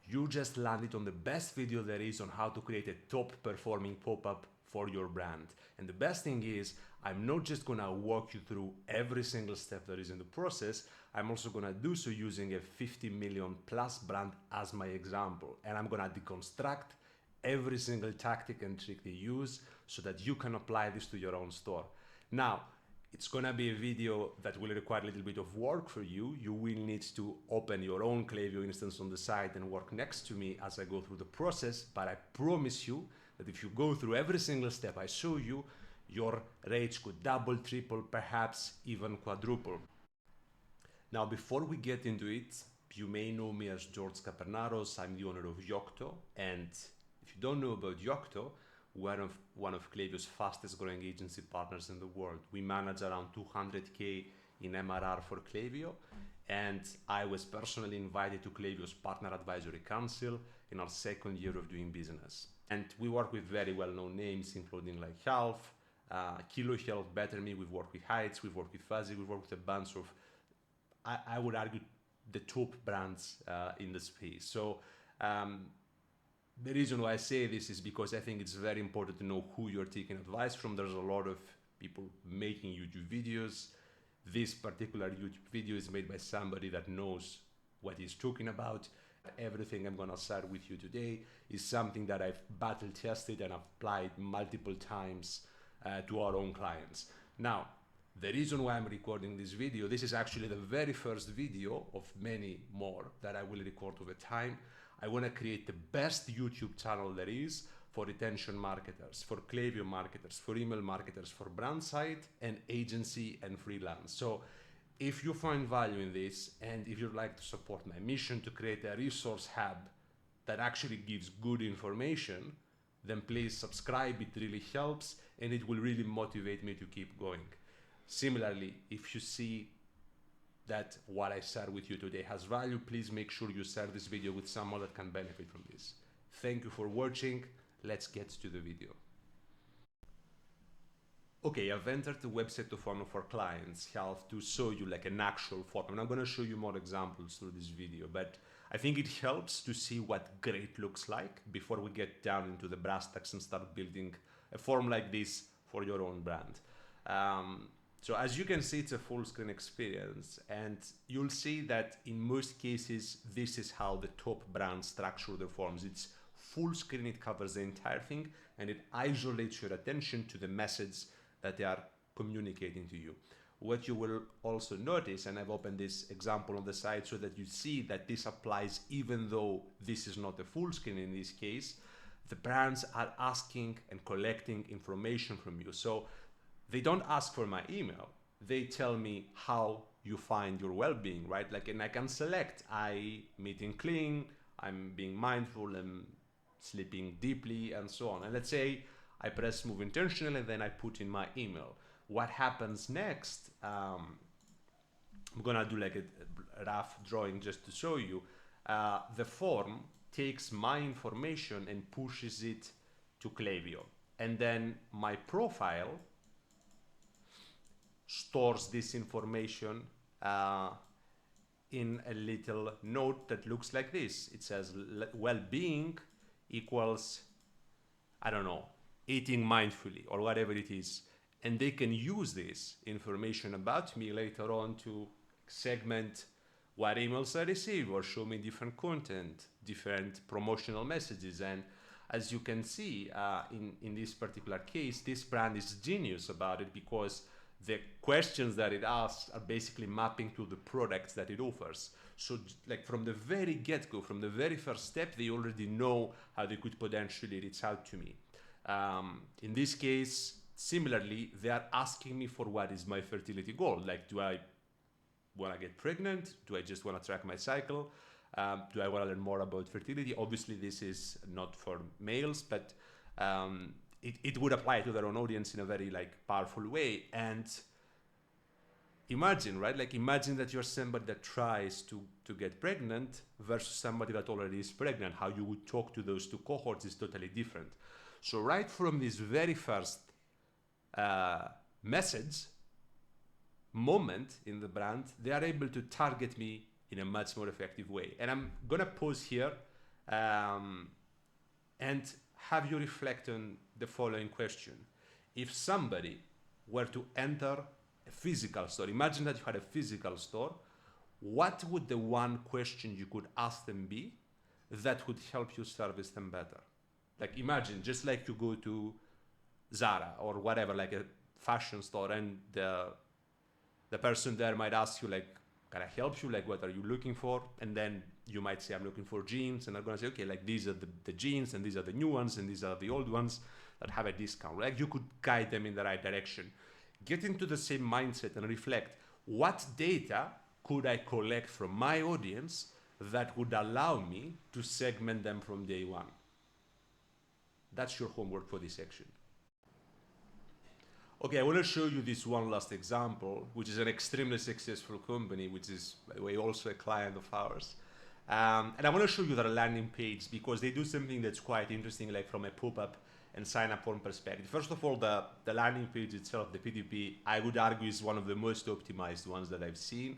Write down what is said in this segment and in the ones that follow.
You just landed on the best video there is on how to create a top performing pop-up for your brand. And the best thing is, I'm not just gonna walk you through every single step that is in the process, I'm also gonna do so using a 50 million plus brand as my example. And I'm gonna deconstruct every single tactic and trick they use so that you can apply this to your own store. Now, it's gonna be a video that will require a little bit of work for you. You will need to open your own Klaviyo instance on the side and work next to me as I go through the process, but I promise you that if you go through every single step I show you, your rates could double, triple, perhaps even quadruple. Now, before we get into it, you may know me as George Capernaros. I'm the owner of Yocto, and if you don't know about Yocto, we're one of Klaviyo's fastest growing agency partners in the world. We manage around 200K in MRR for Klaviyo, and I was personally invited to Klaviyo's Partner Advisory Council in our second year of doing business. And we work with very well-known names, including like Half, Kilo Health, Better Me. We've worked with Heights, we've worked with Fuzzy, we've worked with a bunch of, I would argue, the top brands in the space. So the reason why I say this is because I think it's very important to know who you're taking advice from. There's a lot of people making YouTube videos. This particular YouTube video is made by somebody that knows what he's talking about. Everything I'm gonna share with you today is something that I've battle tested and applied multiple times to our own clients. Now, the reason why I'm recording this video, this is actually the very first video of many more that I will record over time. I want to create the best YouTube channel there is for retention marketers, for Klaviyo marketers, for email marketers, for brand side and agency and freelance. So if you find value in this, and if you'd like to support my mission to create a resource hub that actually gives good information, then please subscribe. It really helps and it will really motivate me to keep going. Similarly, if you see that what I shared with you today has value, please make sure you share this video with someone that can benefit from this. Thank you for watching. Let's get to the video. Okay, I've entered the website of one of our clients, Health, to show you like an actual form. I'm not going to show you more examples through this video, but I think it helps to see what great looks like before we get down into the brass tacks and start building a form like this for your own brand. So as you can see, it's a full screen experience, and you'll see that in most cases, this is how the top brands structure their forms. It's full screen, it covers the entire thing, and it isolates your attention to the message that they are communicating to you. What you will also notice, and I've opened this example on the side so that you see that this applies even though this is not a full screen in this case, the brands are asking and collecting information from you. So they don't ask for my email. They tell me how you find your well-being, right? Like, and I can select, I'm eating clean, I'm being mindful, I'm sleeping deeply, and so on. And let's say I press move intentionally, and then I put in my email. What happens next? I'm gonna do like a rough drawing just to show you. The form takes my information and pushes it to Klaviyo. And then my profile stores this information in a little note that looks like this. It says well-being equals, I don't know, eating mindfully or whatever it is. And they can use this information about me later on to segment what emails I receive or show me different content, different promotional messages. And as you can see in this particular case, this brand is genius about it because the questions that it asks are basically mapping to the products that it offers. So like from the very get-go, from the very first step, they already know how they could potentially reach out to me. In this case, similarly, they are asking me for what is my fertility goal. Like, do I want to get pregnant? Do I just want to track my cycle? Do I want to learn more about fertility? Obviously, this is not for males, but it would apply to their own audience in a very like powerful way. And imagine, right? Like imagine that you're somebody that tries to get pregnant versus somebody that already is pregnant. How you would talk to those two cohorts is totally different. So right from this very first message moment in the brand, they are able to target me in a much more effective way. And I'm gonna pause here And have you reflect on the following question. If somebody were to enter a physical store, imagine that you had a physical store, what would the one question you could ask them be that would help you service them better? Like imagine, just like you go to Zara or whatever, like a fashion store, and the person there might ask you like, can I help you? Like, what are you looking for? And then you might say, I'm looking for jeans. And they're going to say, okay, like these are the jeans, and these are the new ones, and these are the old ones that have a discount. Like you could guide them in the right direction. Get into the same mindset and reflect, what data could I collect from my audience that would allow me to segment them from day one? That's your homework for this section. Okay, I want to show you this one last example, which is an extremely successful company, which is, by the way, also a client of ours. And I want to show you their landing page because they do something that's quite interesting, like from a pop-up and sign-up form perspective. First of all, the landing page itself, the PDP, I would argue is one of the most optimized ones that I've seen.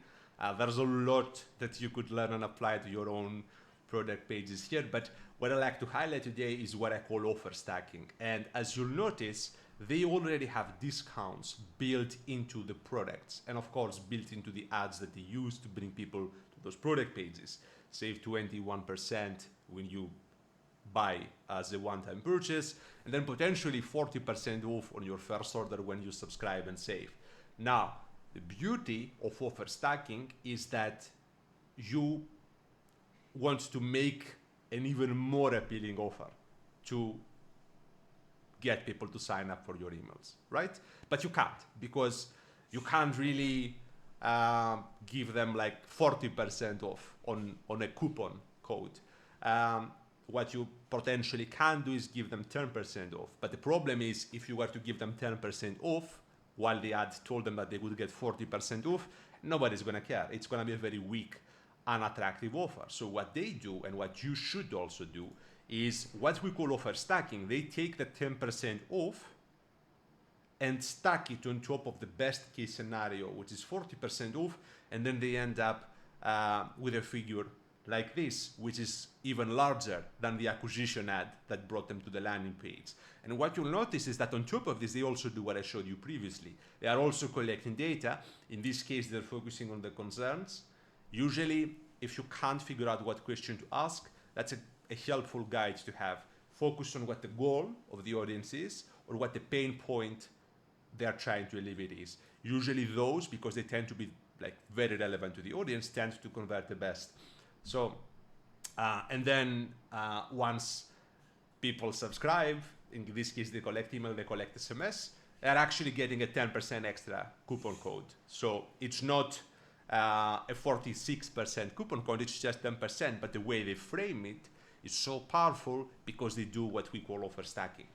There's a lot that you could learn and apply to your own product pages here, but what I like to highlight today is what I call offer stacking. And as you'll notice, they already have discounts built into the products, and of course built into the ads that they use to bring people to those product pages. Save 21% when you buy as a one-time purchase, and then potentially 40% off on your first order when you subscribe and save. Now, the beauty of offer stacking is that you want to make an even more appealing offer to get people to sign up for your emails, right? But you can't, because you can't really give them like 40% off on a coupon code. What you potentially can do is give them 10% off. But the problem is, if you were to give them 10% off, while the ad told them that they would get 40% off, nobody's gonna care. It's gonna be a very weak, unattractive offer. So what they do, and what you should also do, is what we call offer stacking. They take the 10% off and stack it on top of the best case scenario, which is 40% off, and then they end up with a figure like this, which is even larger than the acquisition ad that brought them to the landing page. And what you'll notice is that on top of this, they also do what I showed you previously. They are also collecting data. In this case, they're focusing on the concerns. Usually, if you can't figure out what question to ask, that's a helpful guide to have. Focus on what the goal of the audience is, or what the pain point they are trying to alleviate is. Usually those, because they tend to be like very relevant to the audience, tend to convert the best. So, and then once people subscribe, in this case they collect email, they collect SMS, they're actually getting a 10% extra coupon code. So it's not a 46% coupon code, it's just 10%, but the way they frame it is so powerful because they do what we call offer stacking.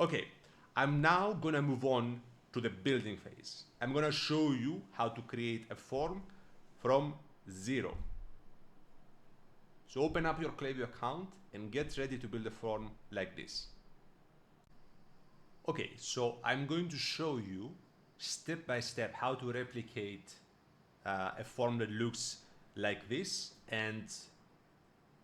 Okay, I'm now gonna move on to the building phase. I'm gonna show you how to create a form from zero. So open up your Klaviyo account and get ready to build a form like this. Okay, so I'm going to show you step by step how to replicate a form that looks like this. And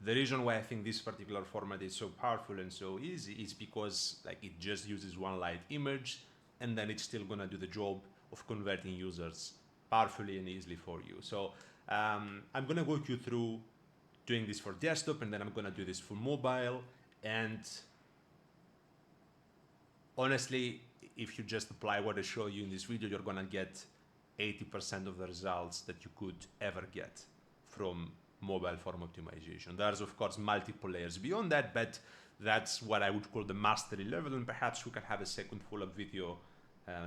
the reason why I think this particular format is so powerful and so easy is because like it just uses one light image, and then it's still gonna do the job of converting users powerfully and easily for you. So I'm gonna walk you through doing this for desktop, and then I'm gonna do this for mobile. And honestly, if you just apply what I show you in this video, you're gonna get 80% of the results that you could ever get from mobile form optimization. There's of course multiple layers beyond that, but that's what I would call the mastery level, and perhaps we can have a second follow-up video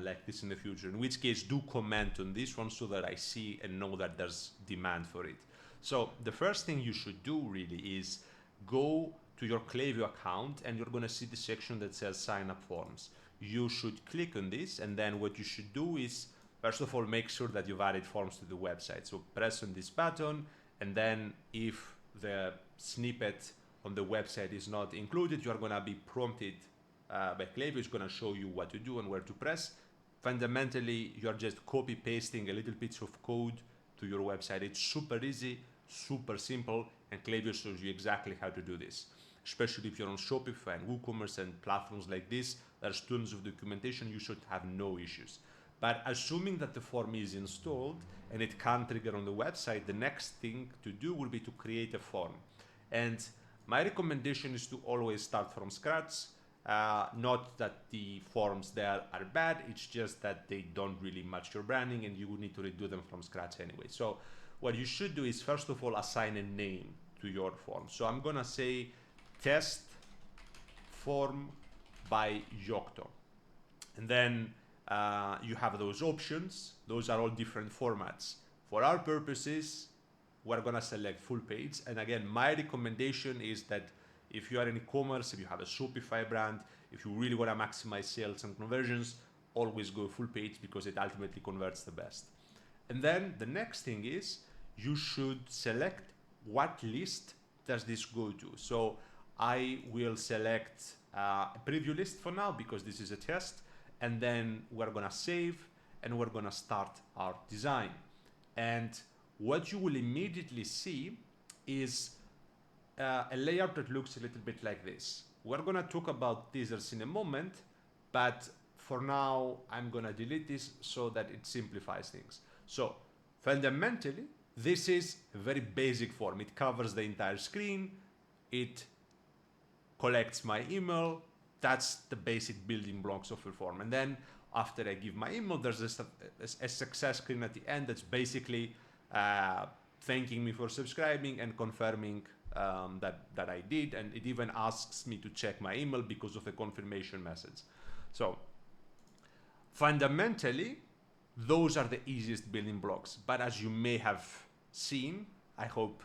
like this in the future, in which case do comment on this one so that I see and know that there's demand for it. So the first thing you should do really is go to your Klaviyo account, and you're going to see the section that says sign up forms. You should click on this, and then what you should do is, first of all, make sure that you've added forms to the website. So press on this button, and then if the snippet on the website is not included, you're going to be prompted by Klaviyo. It's going to show you what to do and where to press. Fundamentally, you're just copy pasting a little bit of code to your website. It's super easy, super simple, and Klaviyo shows you exactly how to do this. Especially if you're on Shopify and WooCommerce and platforms like this, there's tons of documentation, you should have no issues. But assuming that the form is installed and it can trigger on the website, the next thing to do will be to create a form. And my recommendation is to always start from scratch. Not that the forms there are bad, it's just that they don't really match your branding and you would need to redo them from scratch anyway. So what you should do is first of all assign a name to your form. So I'm gonna say test form by Yocto. And then you have those options. Those are all different formats. For our purposes, we're gonna select full page. And again, my recommendation is that if you are in e-commerce, if you have a Shopify brand, if you really wanna maximize sales and conversions, always go full page because it ultimately converts the best. And then the next thing is you should select what list does this go to. So I will select a preview list for now because this is a test, and then we're gonna save and we're gonna start our design. And what you will immediately see is a layout that looks a little bit like this. We're gonna talk about teasers in a moment, but for now I'm gonna delete this so that it simplifies things. So fundamentally, this is a very basic form. It covers the entire screen. It collects my email. That's the basic building blocks of a form. And then after I give my email, there's a success screen at the end that's basically thanking me for subscribing and confirming that I did. And it even asks me to check my email because of a confirmation message. So fundamentally, those are the easiest building blocks. But as you may have seen, I hope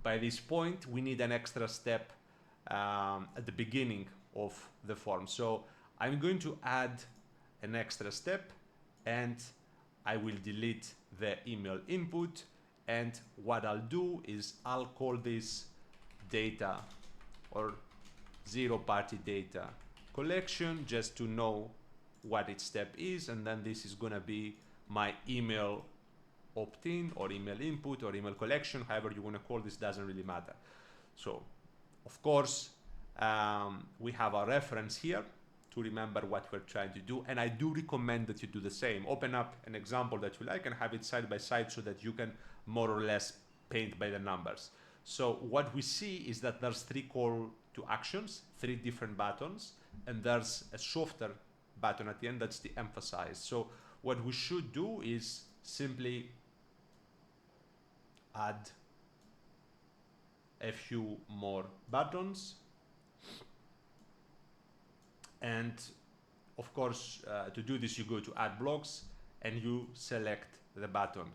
by this point, we need an extra step at the beginning of the form. So I'm going to add an extra step and I will delete the email input. And what I'll do is I'll call this data or zero party data collection just to know what its step is. And then this is going to be my email opt-in or email input or email collection, however you want to call this, doesn't really matter. So of course, we have our reference here to remember what we're trying to do. And I do recommend that you do the same. Open up an example that you like and have it side by side so that you can more or less paint by the numbers. So what we see is that there's 3 call to actions, 3 different buttons, and there's a softer button at the end that's the emphasize. So what we should do is simply add a few more buttons. And of course, to do this, you go to add blocks and you select the button.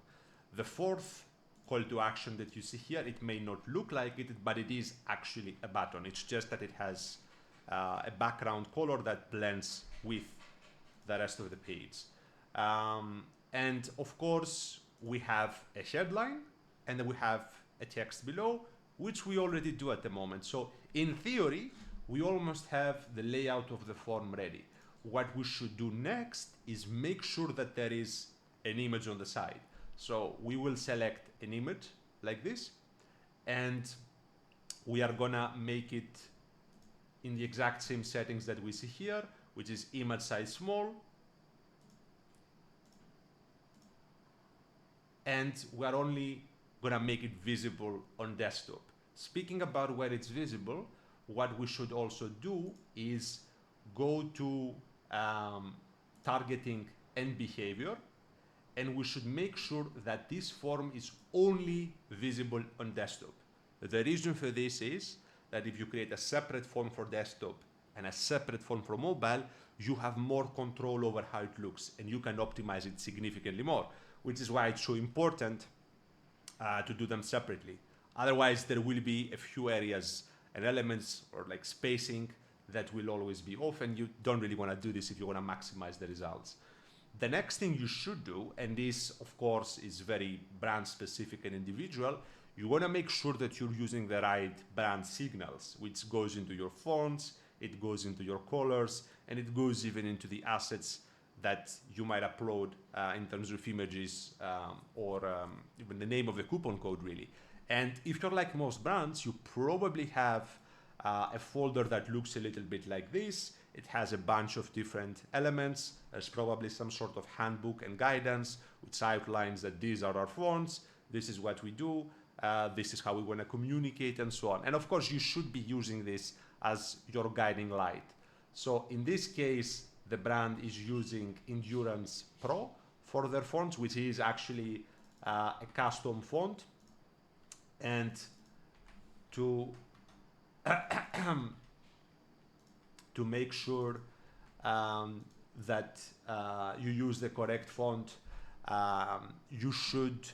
The 4th call to action that you see here, it may not look like it, but it is actually a button. It's just that it has a background color that blends with the rest of the page. And of course, we have a headline and then we have a text below, which we already do at the moment. So in theory, we almost have the layout of the form ready. What we should do next is make sure that there is an image on the side. So we will select an image like this, and we are gonna make it in the exact same settings that we see here, which is image size small. And we're only gonna make it visible on desktop. Speaking about where it's visible, what we should also do is go to targeting and behavior, and we should make sure that this form is only visible on desktop. The reason for this is that if you create a separate form for desktop and a separate form for mobile, you have more control over how it looks and you can optimize it significantly more, which is why it's so important to do them separately. Otherwise, there will be a few areas and elements or like spacing that will always be off, and you don't really want to do this if you want to maximize the results. The next thing you should do, and this of course is very brand specific and individual, you want to make sure that you're using the right brand signals, which goes into your fonts, it goes into your colors, and it goes even into the assets that you might upload in terms of images or even the name of the coupon code really. And if you're like most brands, you probably have a folder that looks a little bit like this. It has a bunch of different elements. There's probably some sort of handbook and guidance which outlines that these are our fonts, this is what we do, this is how we want to communicate, and so on. And of course, you should be using this as your guiding light. So in this case, the brand is using Endurance Pro for their fonts, which is actually a custom font. And to to make sure that you use the correct font, you should,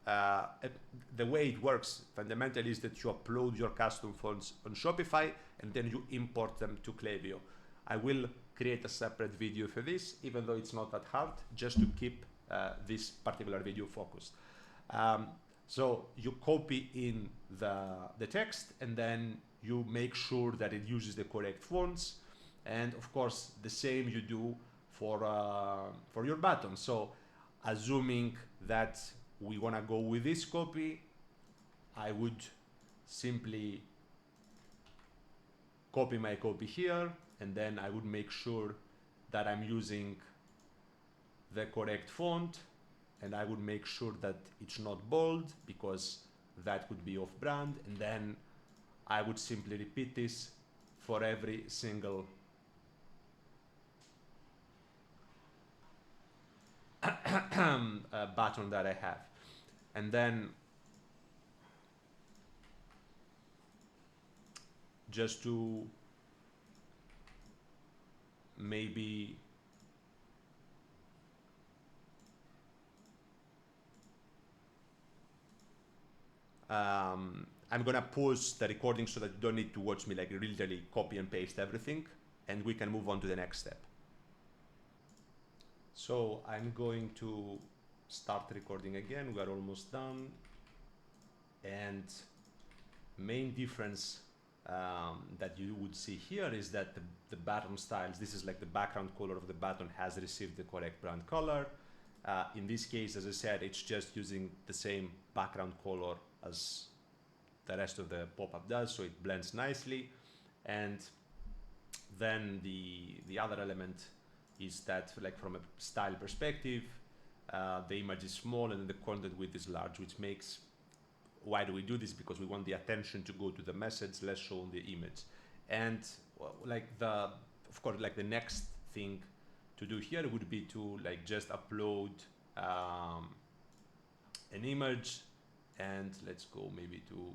the way it works fundamentally is that you upload your custom fonts on Shopify and then you import them to Klaviyo. I will create a separate video for this, even though it's not that hard, just to keep this particular video focused. So you copy in the text and then you make sure that it uses the correct fonts. And of course, the same you do for your button. So assuming that we want to go with this copy, I would simply copy my copy here, and then I would make sure that I'm using the correct font, and I would make sure that it's not bold because that could be off brand. And then I would simply repeat this for every single button that I have. And then just to maybe I'm gonna pause the recording so that you don't need to watch me like literally copy and paste everything, and we can move on to the next step. So I'm going to start recording again. We are almost done. And main difference that you would see here is that the button styles, this is like the background color of the button has received the correct brand color. In this case, as I said, it's just using the same background color as the rest of the pop-up does, so it blends nicely. And then the other element is that, like from a style perspective, the image is small and the content width is large, which makes, why do we do this? Because we want the attention to go to the message, less show on the image. And like of course, like the next thing to do here would be to like just upload an image, and let's go maybe to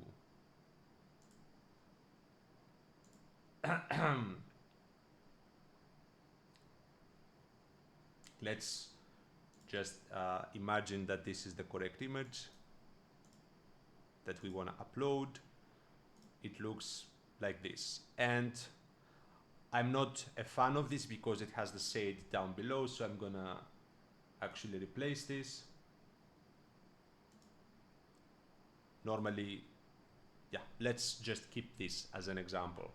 let's just imagine that this is the correct image that we want to upload. It looks like this. And I'm not a fan of this because it has the shade down below, so I'm gonna actually replace this. Normally, yeah, let's just keep this as an example.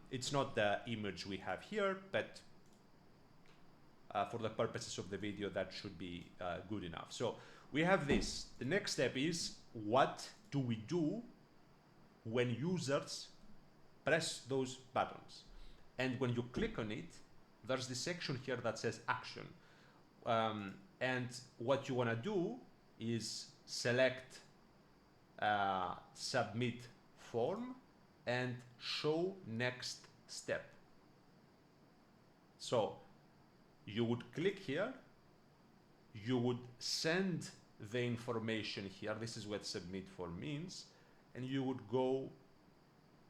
It's not the image we have here, but for the purposes of the video, that should be good enough. So we have this. The next step is, what do we do when users press those buttons? And when you click on it, there's this section here that says action. And what you want to do is select submit form and show next step. So you would click here, you would send the information here, this is what submit form means, and you would go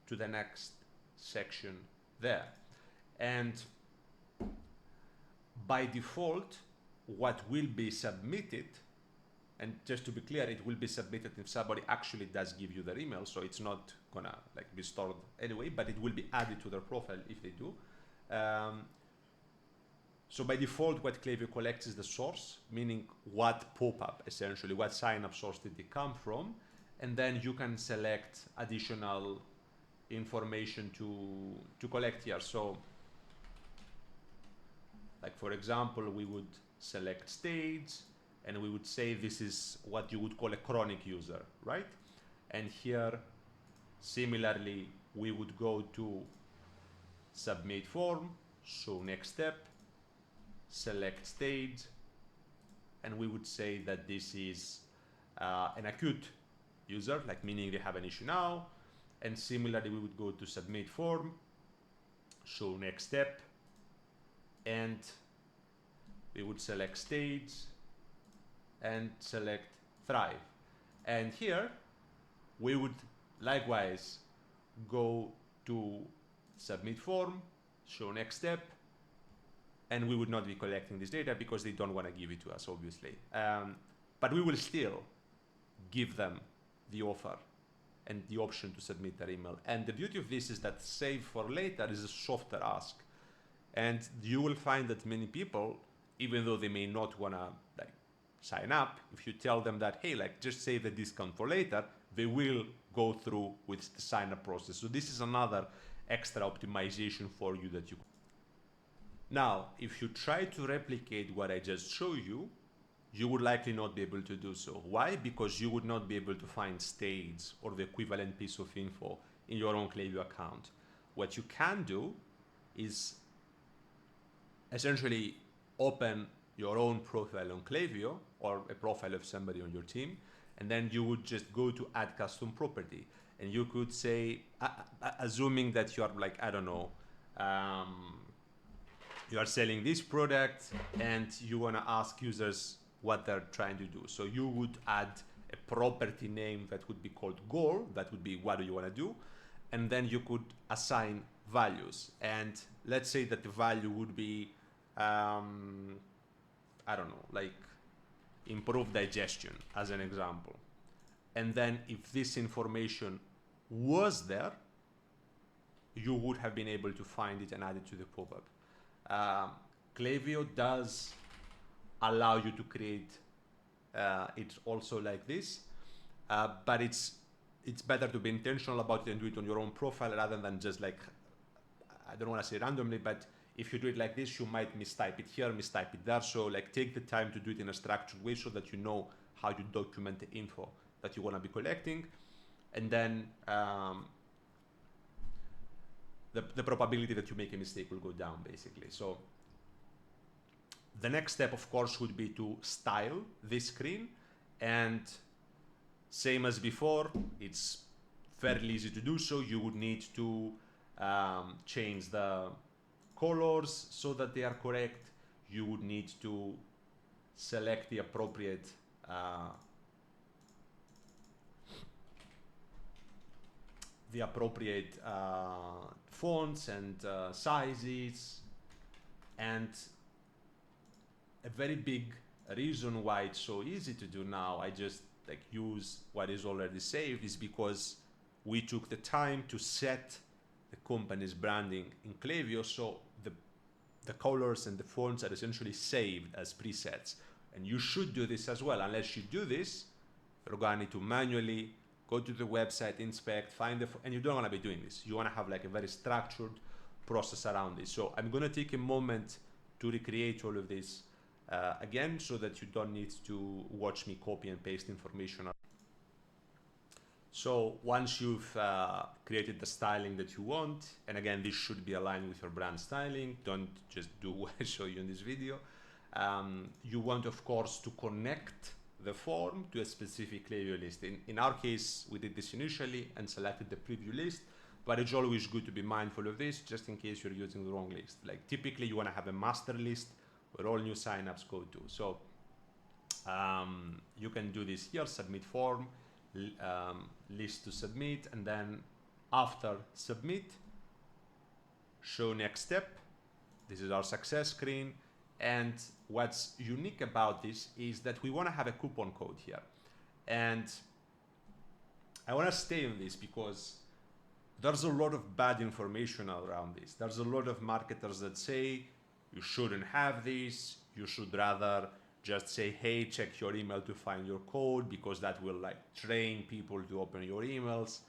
to the next section there. And by default, what will be submitted, and just to be clear, it will be submitted if somebody actually does give you their email, so it's not gonna like be stored anyway, but it will be added to their profile if they do. So by default, what Klaviyo collects is the source, meaning what pop-up, essentially, what sign-up source did they come from, and then you can select additional information to collect here. So, like for example, we would select stage, and we would say this is what you would call a chronic user, right? And here, similarly, we would go to submit form, show next step, select stage, and we would say that this is an acute user, like meaning they have an issue now. And similarly, we would go to submit form, show next step, and we would select stage and select thrive. And here we would likewise go to submit form, show next step, and we would not be collecting this data because they don't want to give it to us, obviously. But we will still give them the offer and the option to submit their email. And the beauty of this is that save for later is a softer ask. And you will find that many people, even though they may not want to like sign up, if you tell them that, hey, like just save the discount for later, they will go through with the sign up process. So this is another extra optimization for you that you. Now, if you try to replicate what I just showed you, you would likely not be able to do so. Why? Because you would not be able to find stage or the equivalent piece of info in your own Klaviyo account. What you can do is essentially open your own profile on Klaviyo or a profile of somebody on your team, and then you would just go to add custom property. And you could say, assuming that you are like, I don't know, you are selling this product and you want to ask users what they're trying to do. So you would add a property name that would be called goal, that would be what do you want to do, and then you could assign values. And let's say that the value would be, I don't know, like improve digestion as an example. And then if this information was there, you would have been able to find it and add it to the pop-up. Klaviyo does allow you to create it also like this, but it's better to be intentional about it and do it on your own profile rather than just like, I don't want to say randomly, but if you do it like this, you might mistype it here, mistype it there. So like take the time to do it in a structured way so that you know how to document the info that you want to be collecting. And then the probability that you make a mistake will go down basically. So the next step, of course, would be to style this screen. And same as before, it's fairly easy to do so. You would need to change the colors so that they are correct. You would need to select the appropriate fonts and sizes. And a very big reason why it's so easy to do now, I just like use what is already saved, is because we took the time to set the company's branding in Klaviyo, so the colors and the fonts are essentially saved as presets. And you should do this as well. Unless you do this, you're going to need to manually go to the website, inspect, find and you don't want to be doing this. You want to have like a very structured process around this. So I'm going to take a moment to recreate all of this again, so that you don't need to watch me copy and paste information. So once you've created the styling that you want, and again, this should be aligned with your brand styling, don't just do what I show you in this video. You want, of course, to connect the form to a specific Klaviyo list. In our case, we did this initially and selected the preview list, but it's always good to be mindful of this just in case you're using the wrong list. Like typically you want to have a master list where all new signups go to. So you can do this here, submit form, list to submit, and then after submit, show next step. This is our success screen. And what's unique about this is that we want to have a coupon code here. And I want to stay on this because there's a lot of bad information around this. There's a lot of marketers that say you shouldn't have this. You should rather just say, hey, check your email to find your code, because that will like train people to open your emails.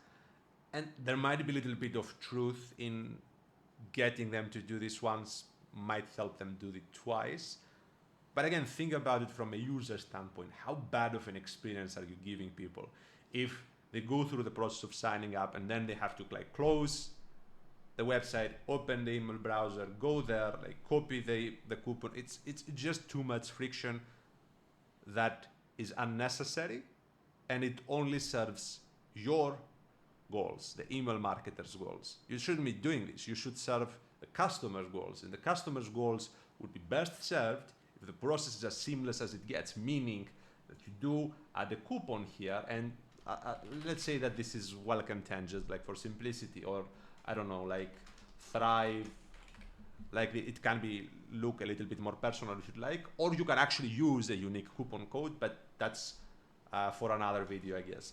And there might be a little bit of truth in getting them to do this once, might help them do it twice. But again, think about it from a user standpoint. How bad of an experience are you giving people? If They go through the process of signing up, and then they have to like close the website, open the email browser, go there, like copy the coupon. It's just too much friction that is unnecessary, and it only serves your goals, the email marketer's goals. You shouldn't be doing this. You should serve the customer's goals, and the customer's goals would be best served if the process is as seamless as it gets, meaning that you do add a coupon here, and let's say that this is welcome 10, just like for simplicity, or I don't know, like Thrive, like it can be look a little bit more personal if you'd like, or you can actually use a unique coupon code, but that's for another video, I guess.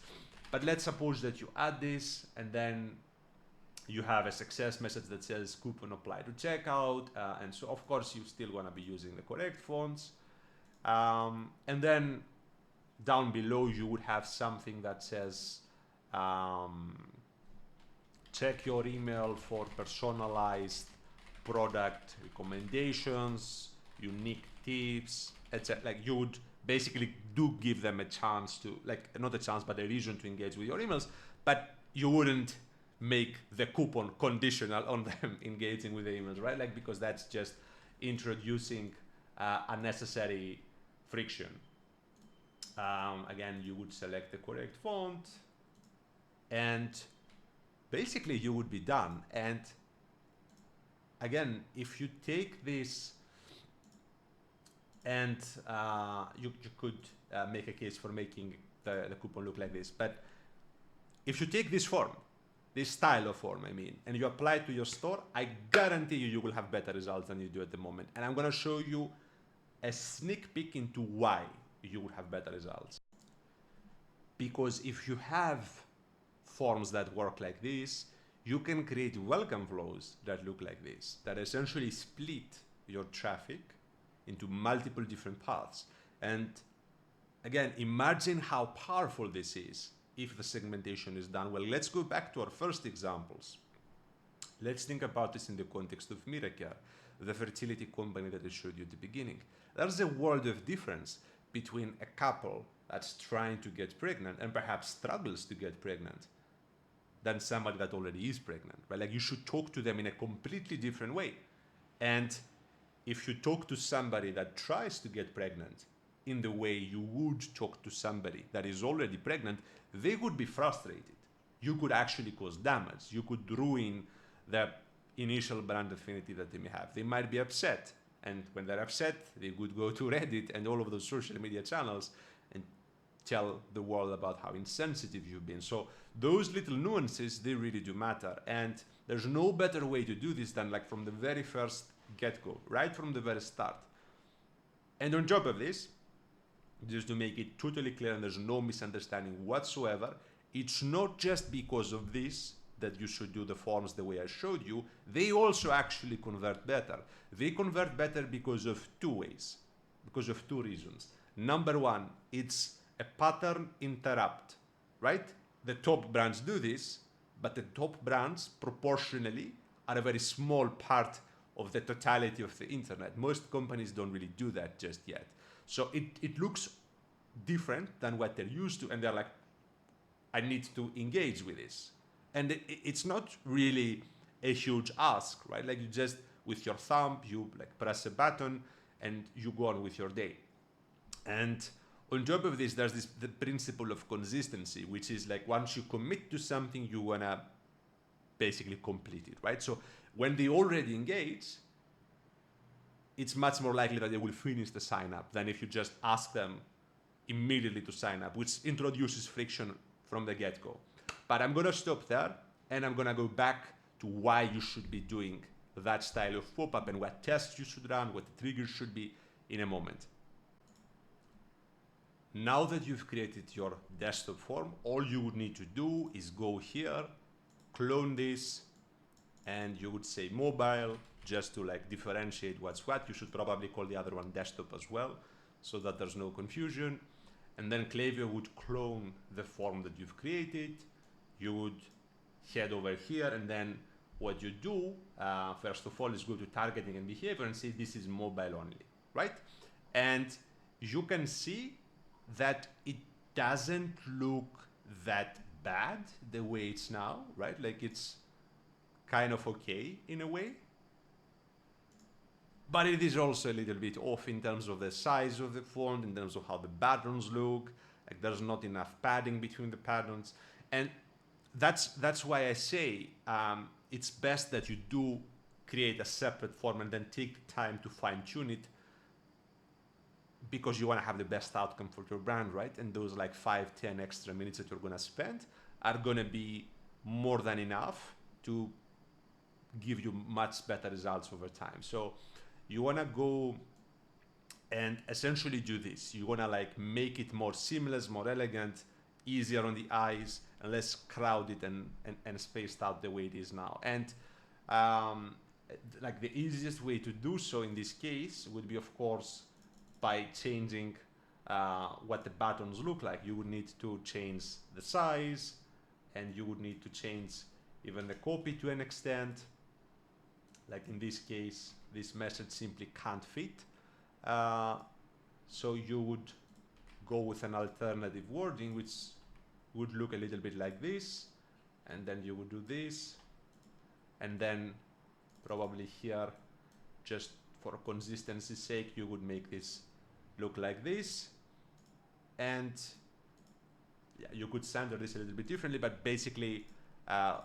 But let's suppose that you add this, and then you have a success message that says coupon apply to checkout, and so of course you still want to be using the correct fonts, and then down below you would have something that says check your email for personalized product recommendations, unique tips, etc. Like you would basically do give them a chance to, like, not a chance, but a reason to engage with your emails, but you wouldn't make the coupon conditional on them engaging with the emails, right? Like, because that's just introducing unnecessary friction. Again, you would select the correct font, and basically you would be done. And again, if you take this and you could make a case for making the coupon look like this, but if you take this form, this style of form, I mean, and you apply it to your store, I guarantee you will have better results than you do at the moment. And I'm going to show you a sneak peek into why you will have better results. Because if you have forms that work like this, you can create welcome flows that look like this, that essentially split your traffic into multiple different paths. And again, imagine how powerful this is if the segmentation is done well. Let's go back to our first examples. Let's think about this in the context of Miracare, the fertility company that I showed you at the beginning. There's a world of difference between a couple that's trying to get pregnant and perhaps struggles to get pregnant than somebody that already is pregnant, right? Like, you should talk to them in a completely different way. And if you talk to somebody that tries to get pregnant in the way you would talk to somebody that is already pregnant, they would be frustrated. You could actually cause damage. You could ruin the initial brand affinity that they may have. They might be upset. And when they're upset, they would go to Reddit and all of those social media channels and tell the world about how insensitive you've been. So those little nuances, they really do matter. And there's no better way to do this than like from the very first get-go, right from the very start. And on top of this, just to make it totally clear and there's no misunderstanding whatsoever, it's not just because of this that you should do the forms the way I showed you. They also actually convert better. They convert better because of two ways, because of two reasons. Number one, it's a pattern interrupt, right? The top brands do this, but the top brands proportionally are a very small part of the totality of the internet. Most companies don't really do that just yet. So it looks different than what they're used to, and they're like, I need to engage with this. And it's not really a huge ask, right? Like, you just, with your thumb, you like press a button and you go on with your day. And on top of this, there's the principle of consistency, which is like, once you commit to something, you wanna basically complete it, right? So when they already engage, it's much more likely that they will finish the sign up than if you just ask them immediately to sign up, which introduces friction from the get-go. But I'm gonna stop there, and I'm gonna go back to why you should be doing that style of pop-up and what tests you should run, what the triggers should be in a moment. Now that you've created your desktop form, all you would need to do is go here, clone this, and you would say mobile, just to like differentiate what's what. You should probably call the other one desktop as well, so that there's no confusion. And then Klaviyo would clone the form that you've created. You would head over here, and then what you do, first of all, is go to targeting and behavior and say this is mobile only, right? And you can see that it doesn't look that bad the way it's now, right? Like it's kind of okay in a way. But it is also a little bit off in terms of the size of the font, in terms of how the patterns look. Like there's not enough padding between the patterns. And that's why I say it's best that you do create a separate form and then take the time to fine tune it, because you want to have the best outcome for your brand, right? And those like 5-10 extra minutes that you're going to spend are going to be more than enough to give you much better results over time. So you want to go and essentially do this. You want to like make it more seamless, more elegant, easier on the eyes, and less crowded and spaced out the way it is now. And like the easiest way to do so in this case would be, of course, by changing what the buttons look like. You would need to change the size, and you would need to change even the copy to an extent. Like in this case, this message simply can't fit. So you would go with an alternative wording, which would look a little bit like this, and then you would do this, and then probably here, just for consistency's sake, you would make this look like this. And yeah, you could center this a little bit differently, but basically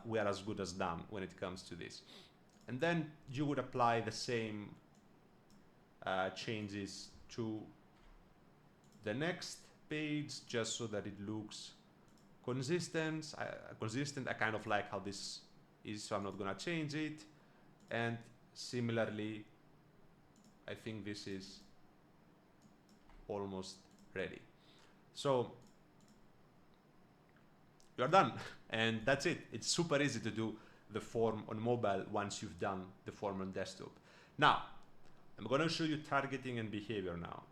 we are as good as done when it comes to this. And then you would apply the same changes to the next page, just so that it looks consistent. I kind of like how this is, so I'm not gonna change it. And similarly, I think this is almost ready. So you're done, and that's it. It's super easy to do the form on mobile once you've done the form on desktop. Now, I'm gonna show you targeting and behavior now.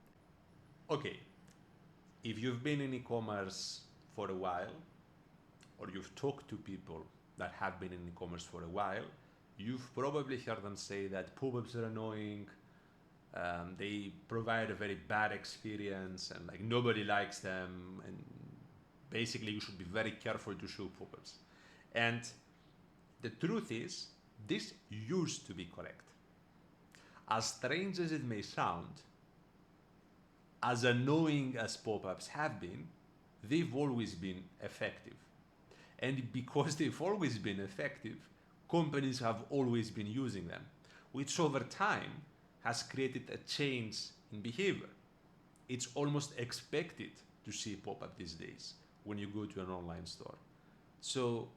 Okay, if you've been in e-commerce for a while, or you've talked to people that have been in e-commerce for a while, you've probably heard them say that pop-ups are annoying, they provide a very bad experience, and like nobody likes them, and basically you should be very careful to show pop-ups. And the truth is, this used to be correct. As strange as it may sound, as annoying as pop-ups have been, they've always been effective. And because they've always been effective, companies have always been using them, which over time has created a change in behavior. It's almost expected to see pop-up these days when you go to an online store. So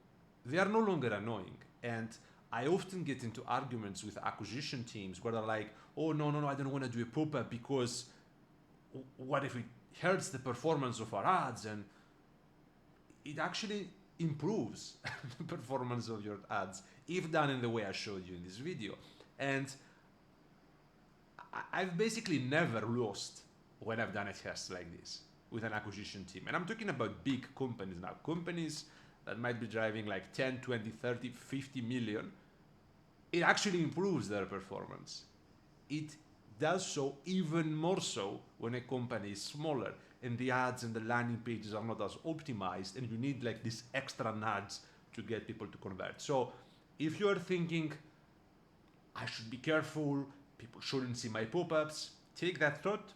they are no longer annoying. And I often get into arguments with acquisition teams where they're like, oh, no, I don't want to do a pop-up because what if it hurts the performance of our ads? And it actually improves the performance of your ads if done in the way I showed you in this video. And I've basically never lost when I've done a test like this with an acquisition team. And I'm talking about big companies now, companies that might be driving like 10, 20, 30, 50 million. It actually improves their performance. It does so even more so when a company is smaller and the ads and the landing pages are not as optimized, and you need like this extra nudge to get people to convert. So if you're thinking, I should be careful, people shouldn't see my pop-ups, take that thought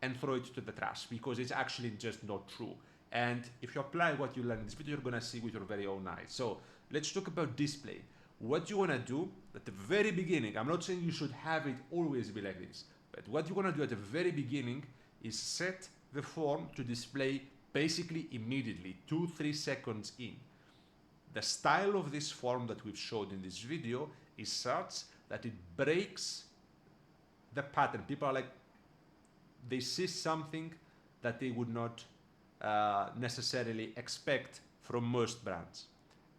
and throw it to the trash, because it's actually just not true. And if you apply what you learn in this video, you're gonna see with your very own eyes. So let's talk about display. What you wanna do at the very beginning, I'm not saying you should have it always be like this, but what you wanna do at the very beginning is set the form to display basically immediately, 2-3 seconds in. The style of this form that we've showed in this video is such that it breaks the pattern. People are like, they see something that they would not necessarily expect from most brands.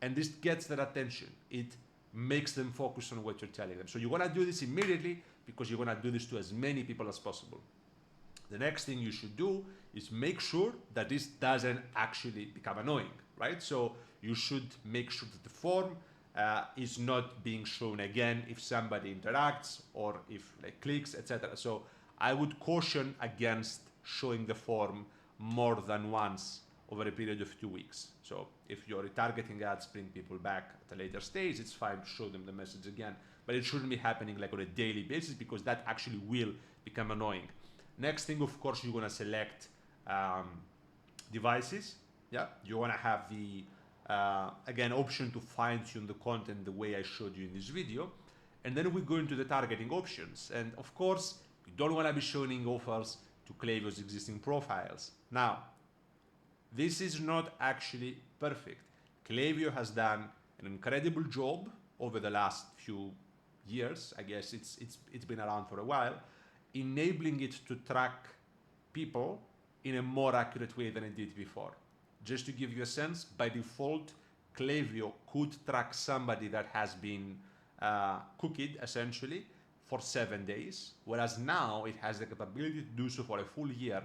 And this gets their attention. It makes them focus on what you're telling them. So you want to do this immediately because you want to do this to as many people as possible. The next thing you should do is make sure that this doesn't actually become annoying, right? So you should make sure that the form is not being shown again if somebody interacts or if like clicks, etc. So I would caution against showing the form more than once over a period of 2 weeks. So if your retargeting ads bring people back at a later stage, it's fine to show them the message again, but it shouldn't be happening like on a daily basis, because that actually will become annoying. Next thing, of course, you're gonna select devices. Yeah, you wanna have the again option to fine tune the content the way I showed you in this video. And then we go into the targeting options. And of course, you don't wanna be showing offers to Klaviyo's existing profiles. Now, this is not actually perfect. Klaviyo has done an incredible job over the last few years. I guess it's been around for a while, enabling it to track people in a more accurate way than it did before. Just to give you a sense, by default, Klaviyo could track somebody that has been cookied essentially for 7 days, whereas now it has the capability to do so for a full year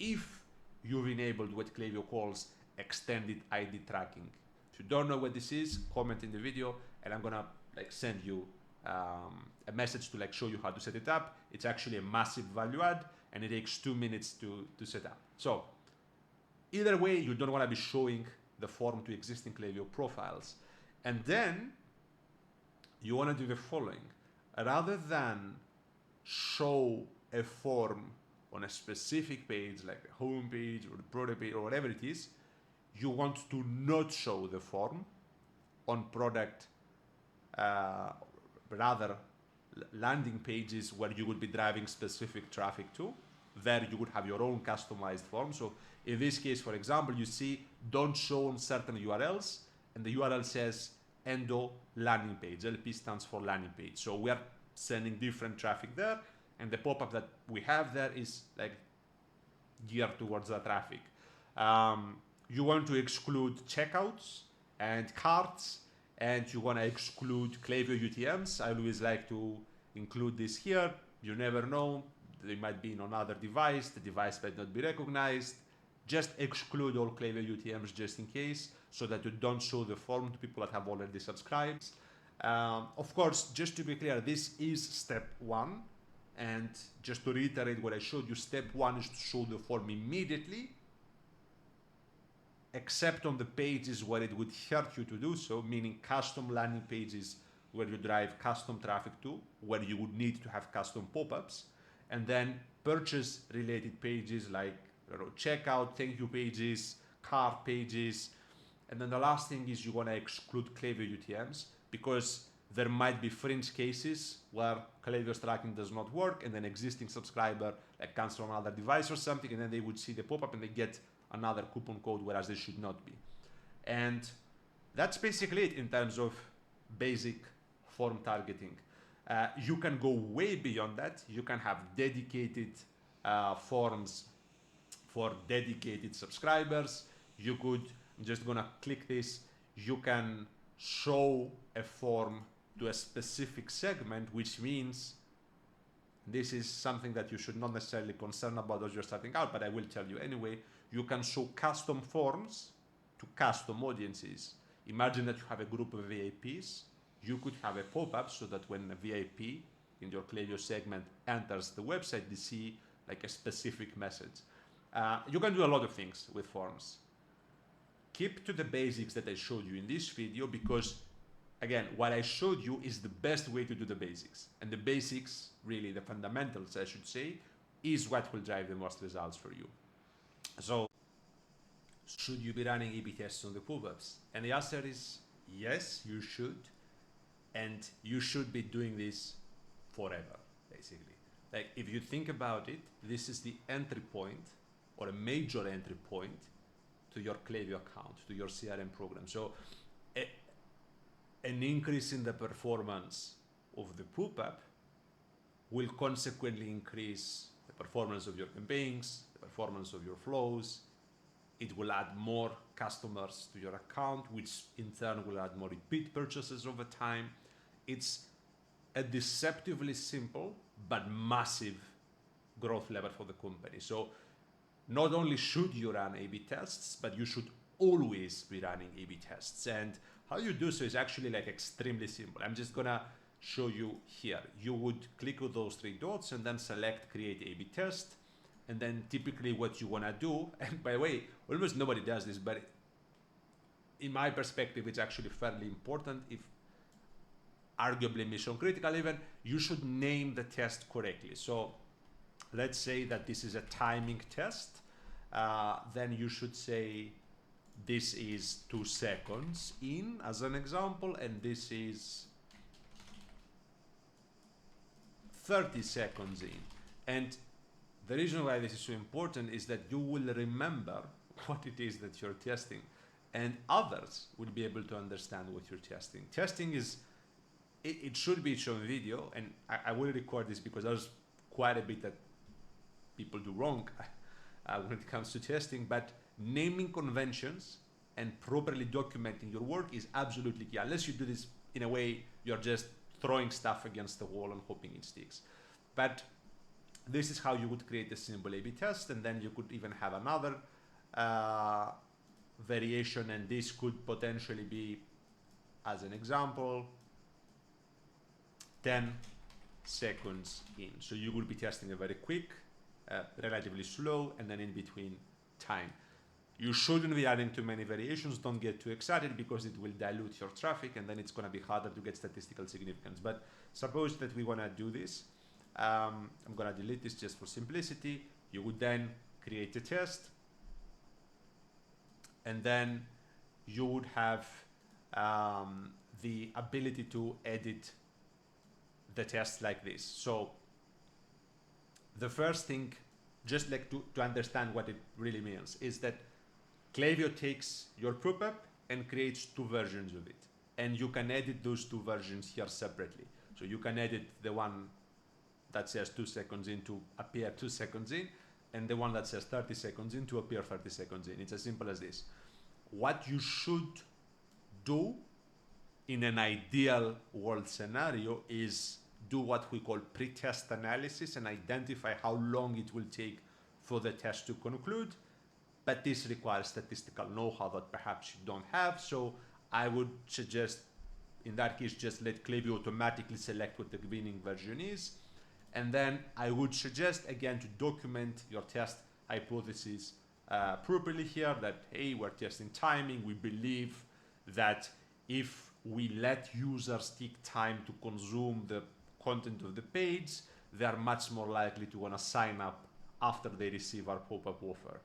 if you've enabled what Klaviyo calls extended ID tracking. If you don't know what this is, comment in the video and I'm gonna send you a message to show you how to set it up. It's actually a massive value add and it takes 2 minutes to set up. So either way, you don't want to be showing the form to existing Klaviyo profiles. And then you want to do the following. Rather than show a form on a specific page, like the home page or the product page or whatever it is, you want to not show the form on product, rather landing pages where you would be driving specific traffic to. There you would have your own customized form. So in this case, for example, you see don't show on certain URLs, and the URL says endo landing page. LP stands for landing page. So we are sending different traffic there, and the pop-up that we have there is geared towards the traffic. You want to exclude checkouts and carts, and you want to exclude Klaviyo UTMs. I always like to include this here. You never know. They might be on another device. The device might not be recognized. Just exclude all Klaviyo UTMs just in case, so that you don't show the form to people that have already subscribed. Of course, just to be clear, this is step 1. And just to reiterate what I showed you, step 1 is to show the form immediately, except on the pages where it would hurt you to do so, meaning custom landing pages where you drive custom traffic to, where you would need to have custom pop-ups, and then purchase related pages like checkout, thank you pages, cart pages. And then the last thing is you want to exclude Klaviyo UTMs, because there might be fringe cases where Klaviyo's tracking does not work, and then existing subscriber comes from another device or something, and then they would see the pop-up and they get another coupon code, whereas they should not be. And that's basically it in terms of basic form targeting. You can go way beyond that. You can have dedicated forms for dedicated subscribers. You could, I'm just gonna click this, you can show a form to a specific segment, which means this is something that you should not necessarily concern about as you're starting out, but I will tell you anyway. You can show custom forms to custom audiences. Imagine that you have a group of VIPs. You could have a pop-up so that when a VIP in your Klaviyo segment enters the website, they see a specific message. You can do a lot of things with forms. Keep to the basics that I showed you in this video, because again, what I showed you is the best way to do the basics. And the basics, really the fundamentals I should say, is what will drive the most results for you. So, should you be running A/B tests on the pop-ups? And the answer is yes, you should. And you should be doing this forever, basically. If you think about it, this is the entry point, or a major entry point, to your Klaviyo account, to your CRM program. So an increase in the performance of the pop-up will consequently increase the performance of your campaigns, the performance of your flows. It will add more customers to your account, which in turn will add more repeat purchases over time. It's a deceptively simple but massive growth lever for the company. So not only should you run A/B tests, but you should always be running A/B tests. And how you do so is actually extremely simple. I'm just gonna show you here. You would click on those 3 dots and then select create A/B test. And then typically what you want to do, and by the way, almost nobody does this, but in my perspective, it's actually fairly important, if arguably mission critical even, you should name the test correctly. So let's say that this is a timing test, then you should say this is 2 seconds in as an example, and this is 30 seconds in. And the reason why this is so important is that you will remember what it is that you're testing, and others will be able to understand what you're testing. Testing is, it should be shown video, and I will record this because there's quite a bit that people do wrong when it comes to testing, but naming conventions and properly documenting your work is absolutely key. Unless you do this in a way, you're just throwing stuff against the wall and hoping it sticks. But this is how you would create a simple A/B test, and then you could even have another variation, and this could potentially be, as an example, 10 seconds in. So you will be testing a very quick, relatively slow, and then in between time. You shouldn't be adding too many variations. Don't get too excited because it will dilute your traffic, and then it's going to be harder to get statistical significance. But suppose that we want to do this. I'm going to delete this just for simplicity. You would then create a test, and then you would have the ability to edit the test like this. So the first thing, just like to understand what it really means, is that Klaviyo takes your pop-up and creates 2 versions of it, and you can edit those 2 versions here separately. So you can edit the one that says 2 seconds in to appear 2 seconds in, and the one that says 30 seconds in to appear 30 seconds in. It's as simple as this. What you should do in an ideal world scenario is do what we call pre-test analysis and identify how long it will take for the test to conclude. But this requires statistical know-how that perhaps you don't have. So I would suggest, in that case, just let Klaviyo automatically select what the winning version is. And then I would suggest, again, to document your test hypothesis properly here, that, hey, we're testing timing. We believe that if we let users take time to consume the content of the page, they are much more likely to want to sign up after they receive our pop-up offer.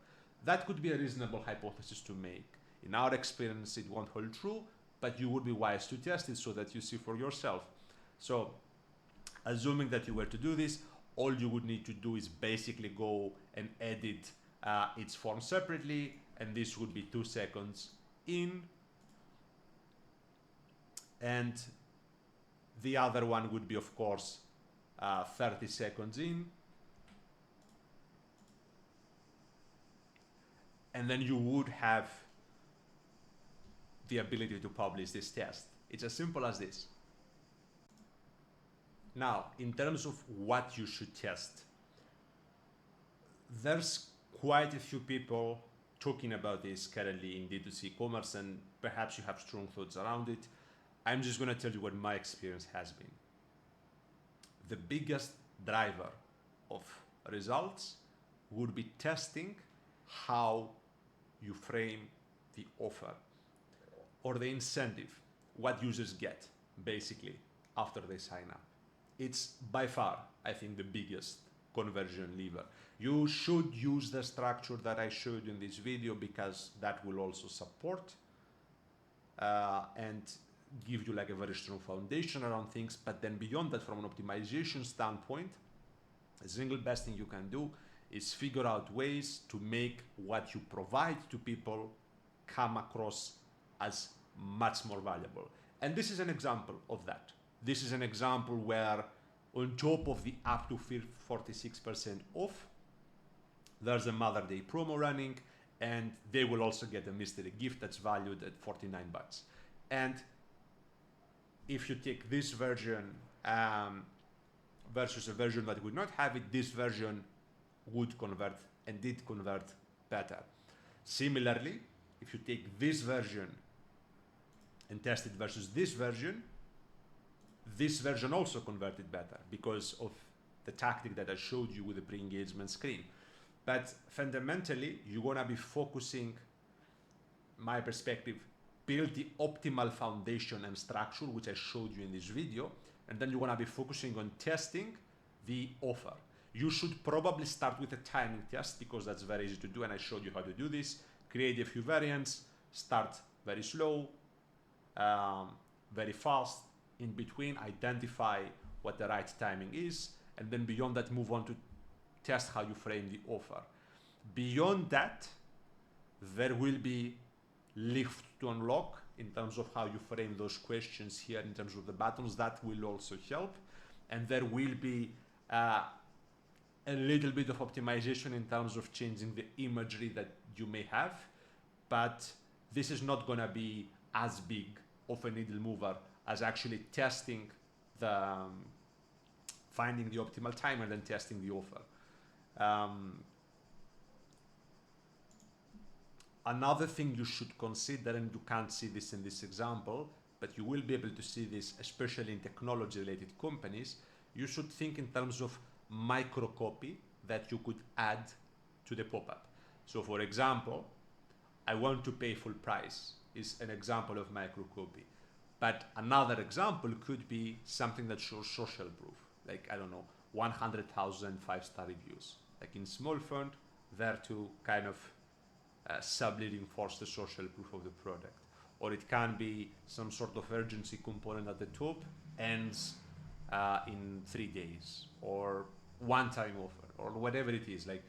That could be a reasonable hypothesis to make. In our experience, it won't hold true, but you would be wise to test it so that you see for yourself. So, assuming that you were to do this, all you would need to do is basically go and edit its form separately, and this would be 2 seconds in, and the other one would be, of course, 30 seconds in. And then you would have the ability to publish this test. It's as simple as this. Now, in terms of what you should test, there's quite a few people talking about this currently in D2C commerce, and perhaps you have strong thoughts around it. I'm just going to tell you what my experience has been. The biggest driver of results would be testing how you frame the offer or the incentive, what users get basically after they sign up. It's by far, I think, the biggest conversion lever. You should use the structure that I showed in this video because that will also support and give you like a very strong foundation around things. But then beyond that, from an optimization standpoint, the single best thing you can do is figure out ways to make what you provide to people come across as much more valuable. And this is an example of that. This is an example where on top of the up to 46% off, there's a Mother's Day promo running, and they will also get a mystery gift that's valued at 49 bucks. And if you take this version versus a version that would not have it, this version would convert and did convert better. Similarly, if you take this version and test it versus this version also converted better because of the tactic that I showed you with the pre-engagement screen. But fundamentally, you're gonna be focusing, my perspective, build the optimal foundation and structure, which I showed you in this video, and then you're gonna be focusing on testing the offer. You should probably start with a timing test because that's very easy to do, and I showed you how to do this. Create a few variants, start very slow, very fast, in between, identify what the right timing is, and then beyond that, move on to test how you frame the offer. Beyond that, there will be lift to unlock in terms of how you frame those questions here, in terms of the buttons. That will also help. And there will be a little bit of optimization in terms of changing the imagery that you may have, but this is not going to be as big of a needle mover as actually testing the finding the optimal time and then testing the offer. Another thing you should consider, and you can't see this in this example, but you will be able to see this especially in technology related companies, you should think in terms of micro copy that you could add to the pop-up. So for example, I want to pay full price is an example of micro copy. But another example could be something that shows social proof, like, I don't know, 100,000 5-star reviews, like in small font, there to kind of subtly reinforce the social proof of the product. Or it can be some sort of urgency component at the top, ends in 3 days, or one-time offer, or whatever it is. Like,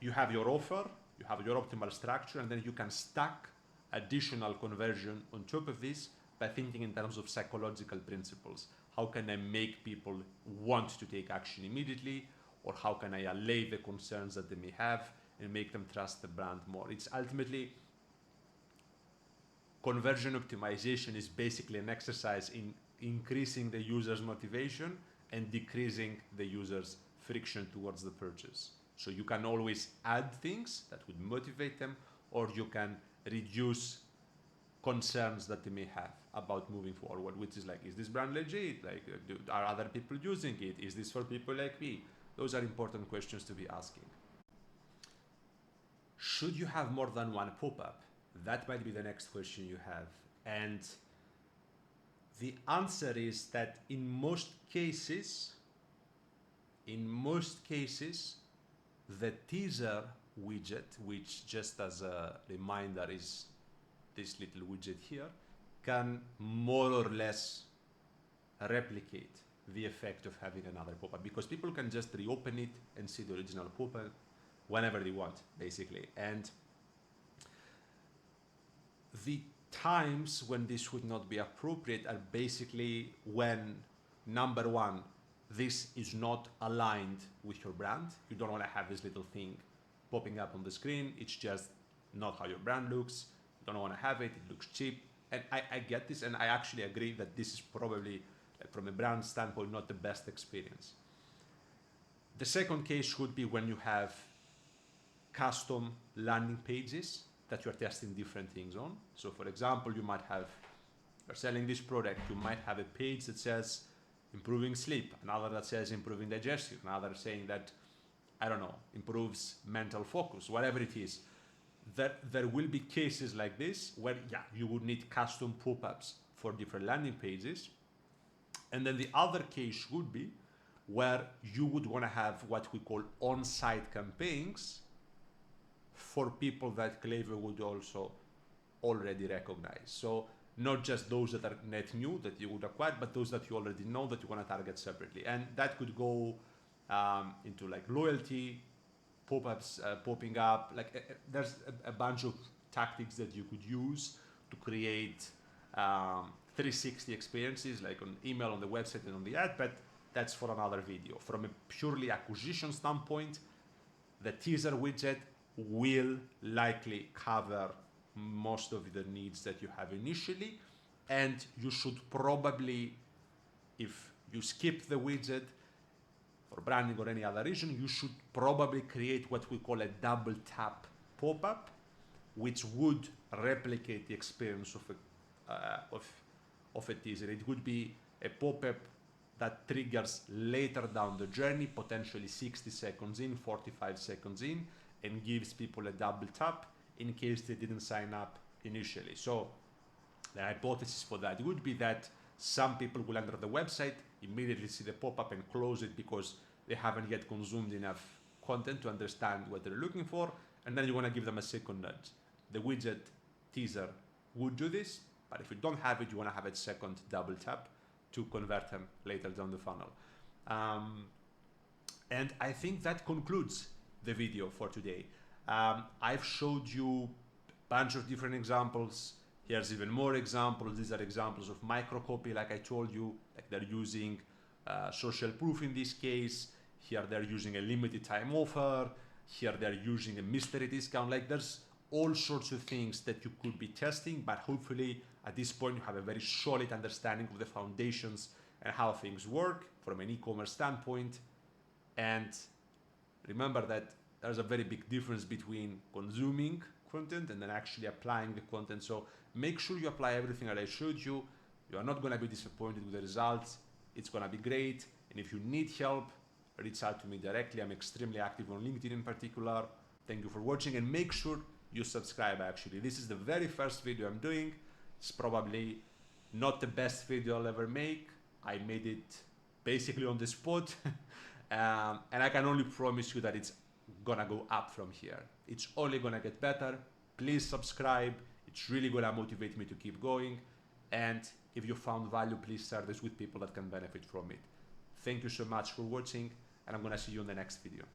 you have your offer, you have your optimal structure, and then you can stack additional conversion on top of this by thinking in terms of psychological principles. How can I make people want to take action immediately? Or how can I allay the concerns that they may have and make them trust the brand more? It's ultimately, conversion optimization is basically an exercise in increasing the user's motivation and decreasing the user's friction towards the purchase. So you can always add things that would motivate them, or you can reduce concerns that they may have about moving forward, which is like, is this brand legit? Like, are other people using it? Is this for people like me? Those are important questions to be asking. Should you have more than one pop-up? That might be the next question you have. And the answer is that in most cases, the teaser widget, which just as a reminder is this little widget here, can more or less replicate the effect of having another pop-up, because people can just reopen it and see the original pop-up whenever they want, basically. And the times when this would not be appropriate are basically when, number one, this is not aligned with your brand. You don't want to have this little thing popping up on the screen. It's just not how your brand looks. You don't want to have it. It looks cheap. And I get this, and I actually agree that this is probably, from a brand standpoint, not the best experience. The second case would be when you have custom landing pages that you're testing different things on. So for example, you might have, you're selling this product, you might have a page that says improving sleep, another that says improving digestion, another saying that, I don't know, improves mental focus, whatever it is. There will be cases like this where, yeah, you would need custom pop-ups for different landing pages. And then the other case would be where you would want to have what we call on-site campaigns for people that Klaviyo would also already recognize. So not just those that are net new that you would acquire, but those that you already know that you want to target separately. And that could go into like loyalty, pop-ups popping up. Like there's a bunch of tactics that you could use to create 360 experiences, like on email, on the website, and on the ad, but that's for another video. From a purely acquisition standpoint, the teaser widget will likely cover most of the needs that you have initially, and you should probably, if you skip the widget for branding or any other reason, you should probably create what we call a double tap pop-up, which would replicate the experience of a teaser. It would be a pop-up that triggers later down the journey, potentially 60 seconds in, 45 seconds in, and gives people a double tap in case they didn't sign up initially. So the hypothesis for that would be that some people will enter the website, immediately see the pop-up and close it because they haven't yet consumed enough content to understand what they're looking for, and then you want to give them a second nudge. The widget teaser would do this, but if you don't have it, you want to have a second double tap to convert them later down the funnel. And I think that concludes the video for today. I've showed you a bunch of different examples. Here's even more examples. These are examples of micro copy, like I told you, like they're using social proof in this case. Here they're using a limited time offer. Here they're using a mystery discount. Like there's all sorts of things that you could be testing, but hopefully at this point you have a very solid understanding of the foundations and how things work from an e-commerce standpoint. And remember that there's a very big difference between consuming content and then actually applying the content. So make sure you apply everything that I showed you. You are not going to be disappointed with the results. It's going to be great. And if you need help, reach out to me directly. I'm extremely active on LinkedIn in particular. Thank you for watching, and make sure you subscribe. Actually, this is the very first video I'm doing. It's probably not the best video I'll ever make. I made it basically on the spot. And I can only promise you that it's gonna go up from here. It's only gonna get better. Please subscribe. It's really gonna motivate me to keep going. And if you found value, please share this with people that can benefit from it. Thank you so much for watching, and I'm gonna see you in the next video.